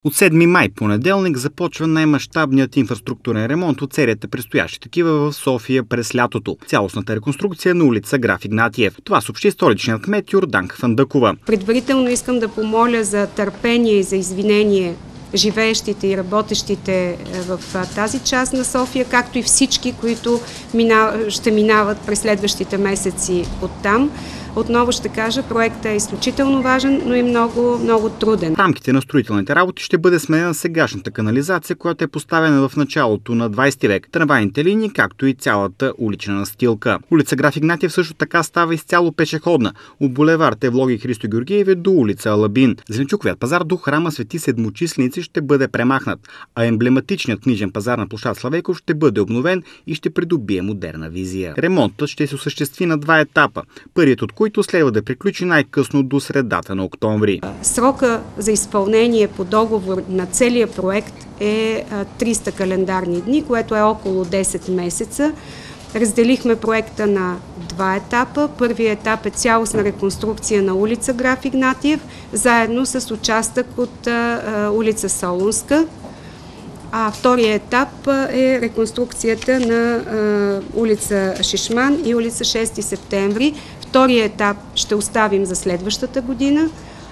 От 7 май, понеделник, започва най-мащабният инфраструктурен ремонт от серията предстоящи такива в София през лятото. Цялостната реконструкция на улица Граф Игнатиев. Това съобщи столичният кмет Йорданка Фандъкова. Предварително искам да помоля за търпение и за извинение живеещите и работещите в тази част на София, както и всички, които ще минават през следващите месеци оттам. Отново ще кажа, проектът е изключително важен, но и много труден. В рамките на строителните работи ще бъде сменена сегашната канализация, която е поставена в началото на 20 век. Трамвайните линии, както и цялата улична настилка. Улица Граф Игнатиев също така става изцяло пешеходна. От булевард Евлоги Христо Георгиев до улица Алабин. Зеленчуковият пазар до храма Свети Седмочисленици ще бъде премахнат, а емблематичният книжен пазар на площад Славейков ще бъде обновен и ще придобие модерна визия. Ремонтът ще се осъществи на два етапа, първият от които следва да приключи най-късно до средата на октомври. Срока за изпълнение по договор на целия проект е 300 календарни дни, което е около 10 месеца. Разделихме проекта на два етапа. Първият етап е цялостна реконструкция на улица Граф Игнатиев, заедно с участък от улица Солунска. А вторият етап е реконструкцията на улица Шишман и улица 6 септември. Вторият етап ще оставим за следващата година,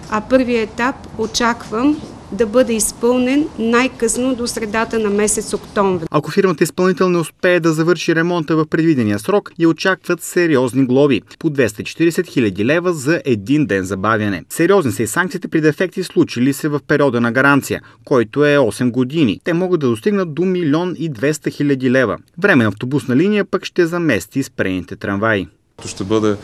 а първият етап очаквам да бъде изпълнен най-късно до средата на месец октомври. Ако фирмата изпълнител не успее да завърши ремонта в предвидения срок, я очакват сериозни глоби по 240 хиляди лева за един ден забавяне. Сериозни са и санкциите при дефекти, случили се в периода на гаранция, който е 8 години. Те могат да достигнат до 1 200 000 лева. Временна автобусна линия пък ще замести спрените трамваи. Ще бъде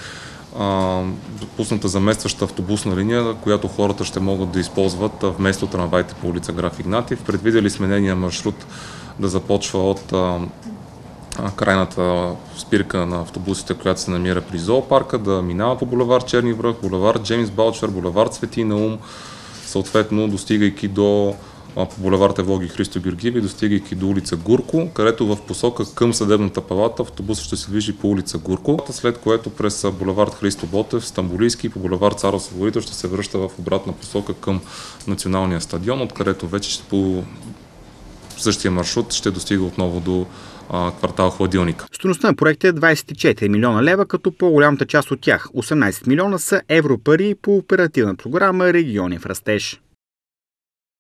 допусната заместваща автобусна линия, която хората ще могат да използват вместо трамваите по улица Граф Игнатиев. Предвидели сме нейния маршрут да започва от крайната спирка на автобусите, която се намира при зоопарка, да минава по булевард Черни връх, булевард Джеймс Балчер, булевард Свети Наум, съответно достигайки до по булевард Евлоги Христо Георгиев, достигайки до улица Гурко, където в посока към съдебната палата автобусът ще се движи по улица Гурко, след което през булевард Христо Ботев, Стамболийски и по булевард Цар Освободител ще се връща в обратна посока към Националния стадион, откъдето вече по същия маршрут ще достига отново до квартал Хладилник. Стойността на проекта е 24 милиона лева, като по-голямата част от тях, 18 милиона, са европари по оперативна програма Региони в растеж.